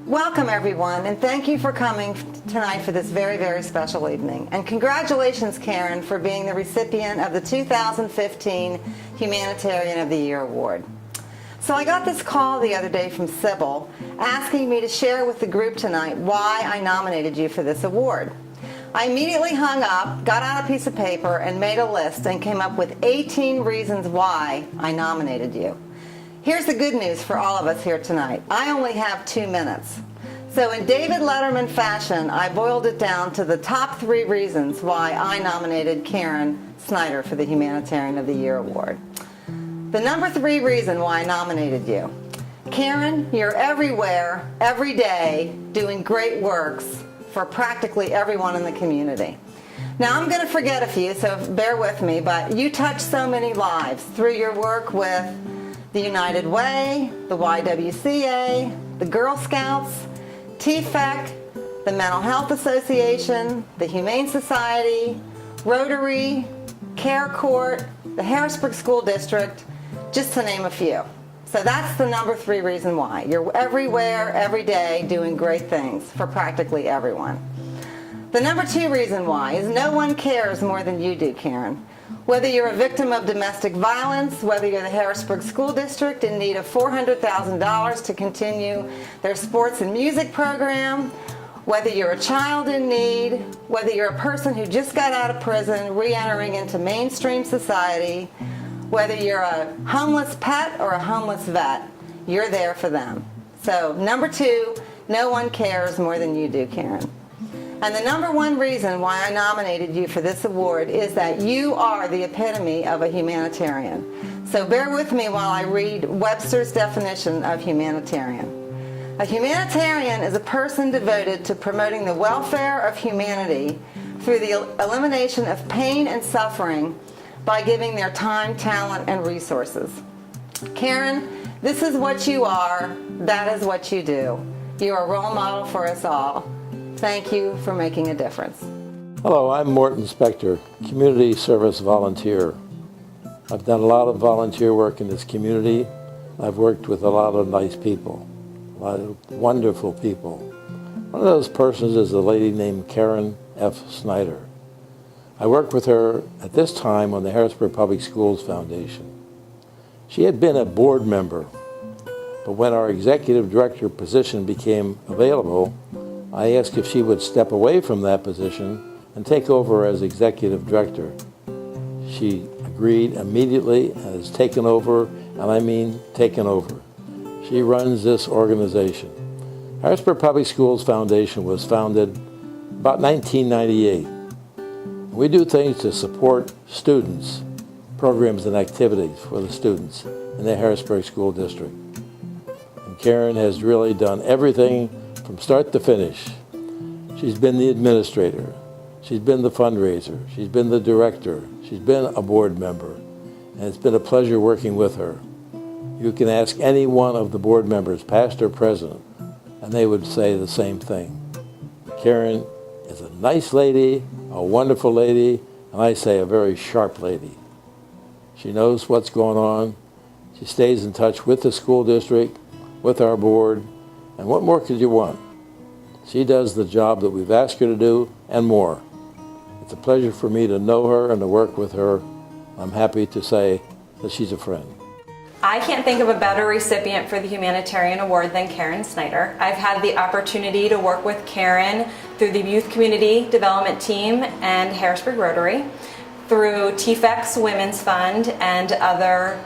Welcome everyone, and thank you for coming tonight for this very, very special evening. And congratulations, Karen, for being the recipient of the 2015 Humanitarian of the Year Award. So I got this call the other day from Sybil asking me to share with the group tonight why I nominated you for this award. I immediately hung up, got out a piece of paper, and made a list and came up with 18 reasons why I nominated you. Here's the good news for all of us here tonight. I only have 2 minutes. So in David Letterman fashion, I boiled it down to the top 3 reasons why I nominated Karen Snider for the Humanitarian of the Year Award. The number 3 reason why I nominated you. Karen, you're everywhere, every day, doing great works for practically everyone in the community. Now I'm going to forget a few, so bear with me, but you touch so many lives through your work with the United Way, the YWCA, the Girl Scouts, TFEC, the Mental Health Association, the Humane Society, Rotary, Care Court, the Harrisburg School District, just to name a few. So that's the number 3 reason why. You're everywhere, every day, doing great things for practically everyone. The number 2 reason why is no one cares more than you do, Karen. Whether you're a victim of domestic violence, whether you're the Harrisburg School District in need of $400,000 to continue their sports and music program, whether you're a child in need, whether you're a person who just got out of prison, re-entering into mainstream society, whether you're a homeless pet or a homeless vet, you're there for them. So number 2, no one cares more than you do, Karen. And the number 1 reason why I nominated you for this award is that you are the epitome of a humanitarian. So bear with me while I read Webster's definition of humanitarian. A humanitarian is a person devoted to promoting the welfare of humanity through the elimination of pain and suffering by giving their time, talent, and resources. Karen, this is what you are, that is what you do. You're a role model for us all. Thank you for making a difference. Hello, I'm Morton Spector, Community Service Volunteer. I've done a lot of volunteer work in this community. I've worked with a lot of nice people, a lot of wonderful people. One of those persons is a lady named Karen F. Snider. I worked with her at this time on the Harrisburg Public Schools Foundation. She had been a board member, but when our executive director position became available, I asked if she would step away from that position and take over as executive director. She agreed immediately and has taken over, and I mean taken over. She runs this organization. Harrisburg Public Schools Foundation was founded about 1998. We do things to support students, programs and activities for the students in the Harrisburg School District. And Karen has really done everything from start to finish. She's been the administrator, she's been the fundraiser, she's been the director, she's been a board member, and it's been a pleasure working with her. You can ask any one of the board members, past or present, and they would say the same thing. Karen is a nice lady, a wonderful lady, and I say a very sharp lady. She knows what's going on. She stays in touch with the school district, with our board, and what more could you want? She does the job that we've asked her to do and more. It's a pleasure for me to know her and to work with her. I'm happy to say that she's a friend. I can't think of a better recipient for the Humanitarian Award than Karen Snider. I've had the opportunity to work with Karen through the Youth Community Development Team and Harrisburg Rotary, through TFEC's Women's Fund and other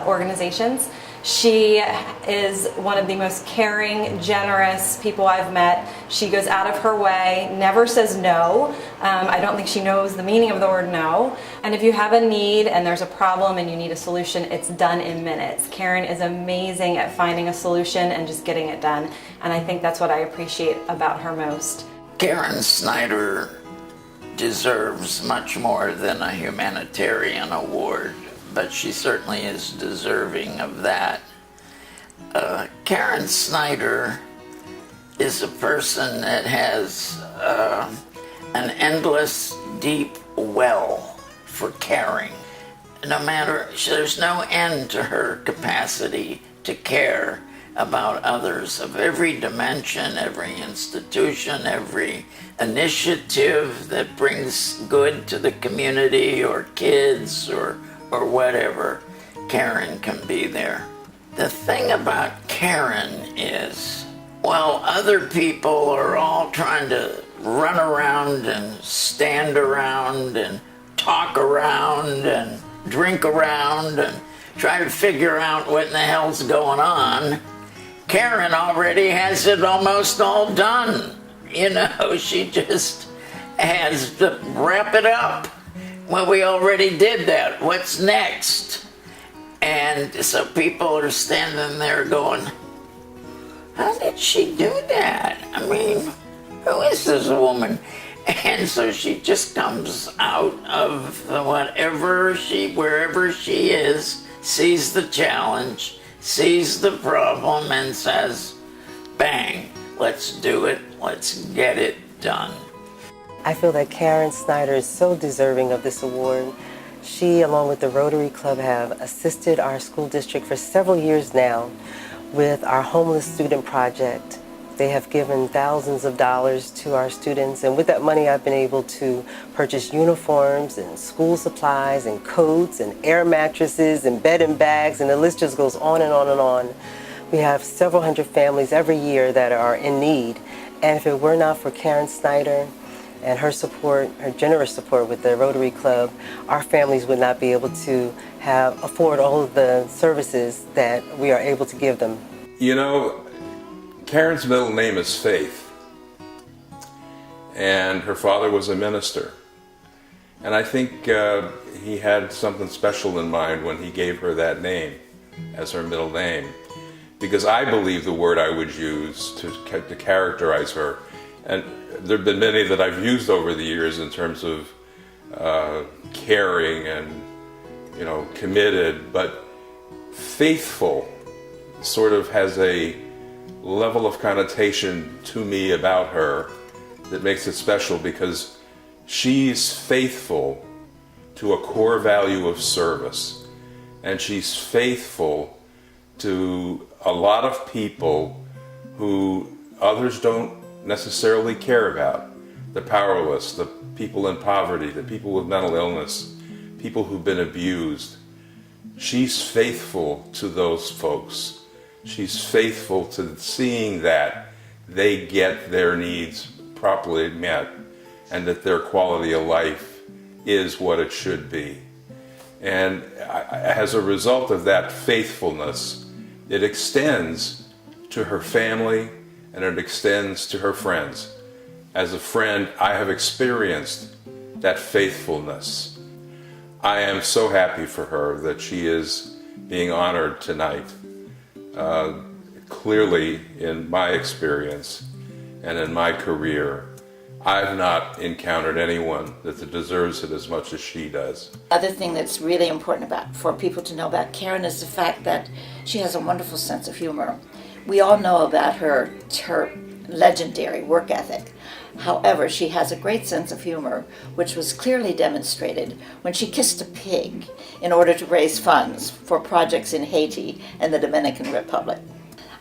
organizations. She is one of the most caring, generous people I've met. She goes out of her way, never says no. I don't think she knows the meaning of the word no. And if you have a need and there's a problem and you need a solution, it's done in minutes. Karen is amazing at finding a solution and just getting it done. And I think that's what I appreciate about her most. Karen Snider deserves much more than a humanitarian award, but she certainly is deserving of that. Karen Snider is a person that has an endless, deep well for caring. No matter, there's no end to her capacity to care about others of every dimension, every institution, every initiative that brings good to the community or kids or whatever. Karen can be there. The thing about Karen is, while other people are all trying to run around and stand around and talk around and drink around and try to figure out what in the hell's going on, Karen already has it almost all done. You know, she just has to wrap it up. Well, we already did that. What's next? And so people are standing there going, how did she do that? I mean, who is this woman? And so she just comes out of wherever she is, sees the challenge, sees the problem, and says, bang, let's do it, let's get it done. I feel that Karen Snider is so deserving of this award. She, along with the Rotary Club, have assisted our school district for several years now with our homeless student project. They have given thousands of dollars to our students, and with that money I've been able to purchase uniforms and school supplies and coats and air mattresses and bed and bags, and the list just goes on and on and on. We have several hundred families every year that are in need, and if it were not for Karen Snider and her support, her generous support with the Rotary Club, our families would not be able to afford all of the services that we are able to give them. You know, Karen's middle name is Faith, and her father was a minister. And I think he had something special in mind when he gave her that name as her middle name, because I believe the word I would use to characterize her, and there have been many that I've used over the years in terms of caring and, you know, committed, but faithful sort of has a level of connotation to me about her that makes it special, because she's faithful to a core value of service, and she's faithful to a lot of people who others don't necessarily care about. The powerless, the people in poverty, the people with mental illness, people who've been abused. She's faithful to those folks. She's faithful to seeing that they get their needs properly met and that their quality of life is what it should be. And as a result of that faithfulness, it extends to her family and it extends to her friends. As a friend, I have experienced that faithfulness. I am so happy for her that she is being honored tonight. Clearly, in my experience and in my career, I've not encountered anyone that deserves it as much as she does. Other thing that's really important for people to know about Karen is the fact that she has a wonderful sense of humor. We all know about her legendary work ethic. However, she has a great sense of humor, which was clearly demonstrated when she kissed a pig in order to raise funds for projects in Haiti and the Dominican Republic.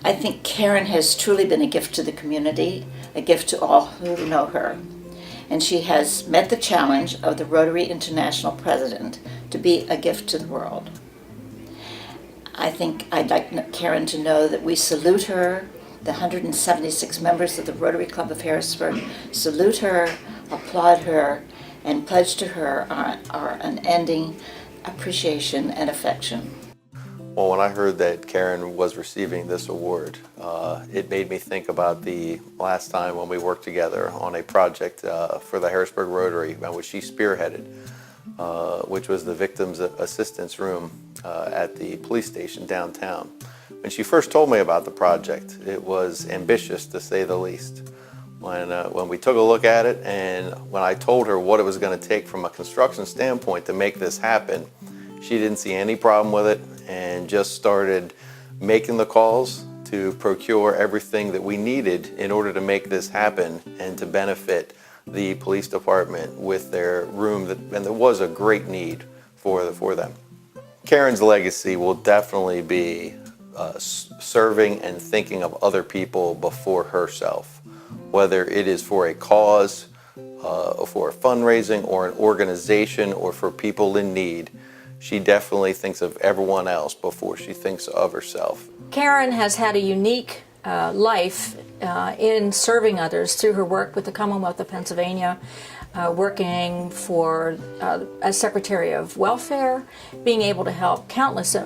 I think Karen has truly been a gift to the community, a gift to all who know her. And she has met the challenge of the Rotary International President to be a gift to the world. I think I'd like Karen to know that we salute her. The 176 members of the Rotary Club of Harrisburg salute her, applaud her, and pledge to her our unending appreciation and affection. Well, when I heard that Karen was receiving this award, it made me think about the last time when we worked together on a project for the Harrisburg Rotary, which she spearheaded, which was the Victims Assistance Room at the police station downtown. When she first told me about the project, it was ambitious to say the least. When we took a look at it and when I told her what it was going to take from a construction standpoint to make this happen, she didn't see any problem with it and just started making the calls to procure everything that we needed in order to make this happen and to benefit the police department with their room, and there was a great need for them. Karen's legacy will definitely be serving and thinking of other people before herself, whether it is for a cause, for fundraising or an organization or for people in need. She definitely thinks of everyone else before she thinks of herself. Karen has had a unique life in serving others through her work with the Commonwealth of Pennsylvania, working for as Secretary of Welfare, being able to help countless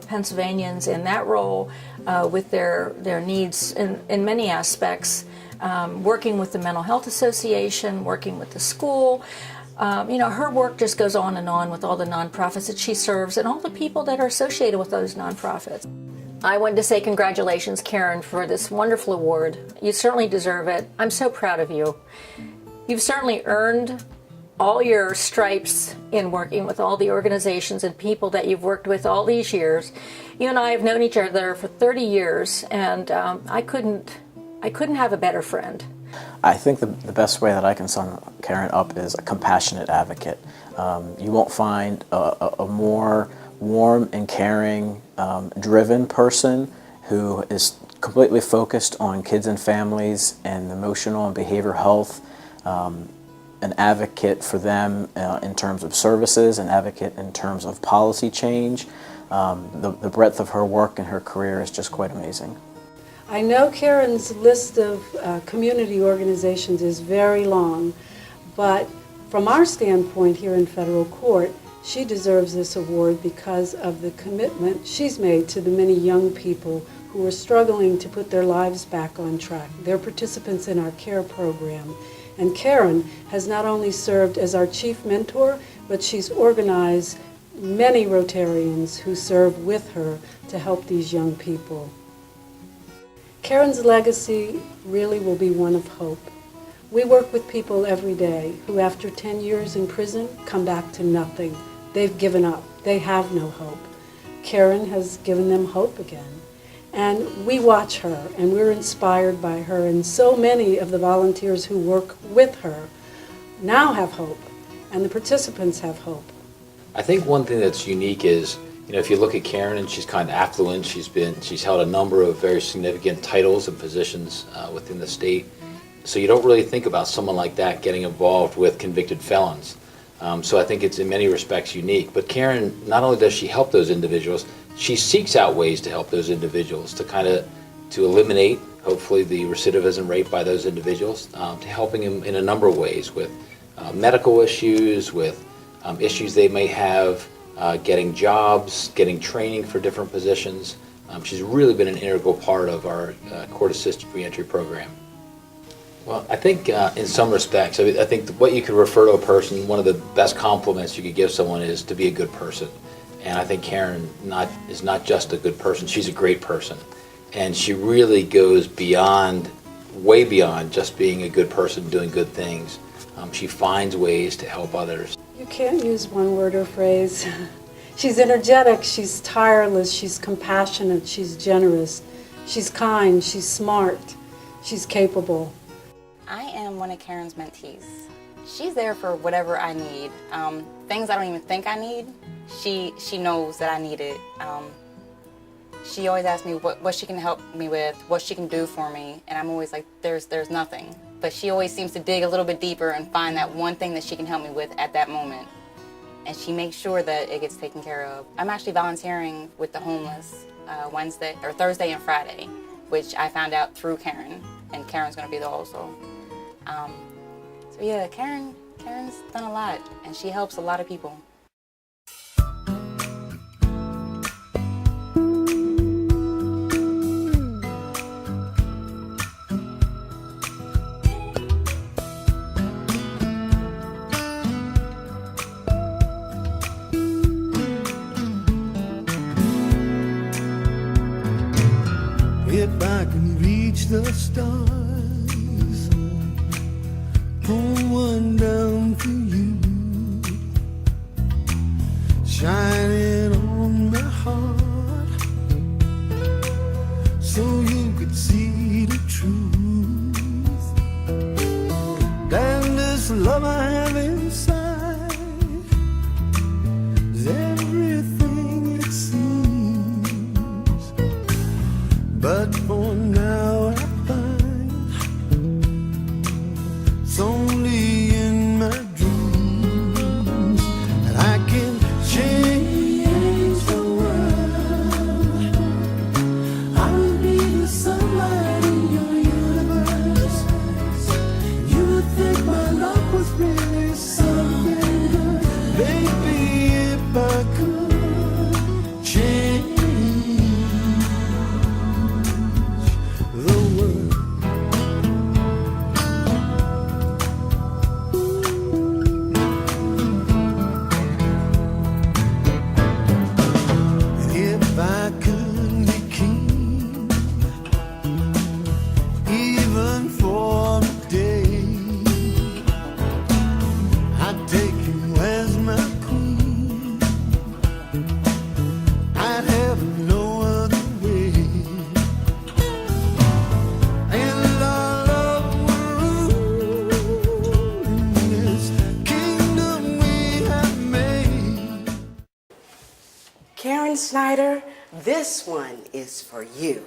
Pennsylvanians in that role with their needs in many aspects, working with the Mental Health Association, working with the school. Her work just goes on and on with all the nonprofits that she serves and all the people that are associated with those nonprofits. I wanted to say congratulations, Karen, for this wonderful award. You certainly deserve it. I'm so proud of you. You've certainly earned all your stripes in working with all the organizations and people that you've worked with all these years. You and I have known each other for 30 years, and I couldn't have a better friend. I think the best way that I can sum Karen up is a compassionate advocate. You won't find a more warm and caring, driven person who is completely focused on kids and families and emotional and behavioral health, an advocate for them in terms of services, an advocate in terms of policy change. The breadth of her work and her career is just quite amazing. I know Karen's list of community organizations is very long, but from our standpoint here in federal court, she deserves this award because of the commitment she's made to the many young people who are struggling to put their lives back on track. They're participants in our CARE program. And Karen has not only served as our chief mentor, but she's organized many Rotarians who serve with her to help these young people. Karen's legacy really will be one of hope. We work with people every day who, after 10 years in prison, come back to nothing. They've given up. They have no hope. Karen has given them hope again. And we watch her, and we're inspired by her, and so many of the volunteers who work with her now have hope, and the participants have hope. I think one thing that's unique is, if you look at Karen, and she's kind of affluent, she's held a number of very significant titles and positions within the state. So you don't really think about someone like that getting involved with convicted felons. So I think it's in many respects unique. But Karen, not only does she help those individuals, she seeks out ways to help those individuals to eliminate, hopefully, the recidivism rate by those individuals, to helping them in a number of ways with medical issues, with issues they may have, getting jobs, getting training for different positions. She's really been an integral part of our court-assisted reentry program. Well, I think in some respects, I think what you could refer to a person, one of the best compliments you could give someone is to be a good person. And I think Karen is not just a good person, she's a great person. And she really goes beyond, way beyond just being a good person, doing good things. She finds ways to help others. You can't use one word or phrase. She's energetic, she's tireless, she's compassionate, she's generous, she's kind, she's smart, she's capable. I am one of Karen's mentees. She's there for whatever I need. Things I don't even think I need, she knows that I need it. She always asks me what she can help me with, what she can do for me, and I'm always like, there's nothing. But she always seems to dig a little bit deeper and find that one thing that she can help me with at that moment. And she makes sure that it gets taken care of. I'm actually volunteering with the homeless Thursday and Friday, which I found out through Karen, and Karen's gonna be there also. So yeah, Karen's done a lot, and she helps a lot of people. If I can reach the stars, pull one down for you, shine it on my heart, so you could see the truth. And this love I have inside is everything it seems. I could be king, even for a day, I'd take you as my queen. I'd have it no other way. And our love would rule in this kingdom we have made. Karen Snider, this one is for you.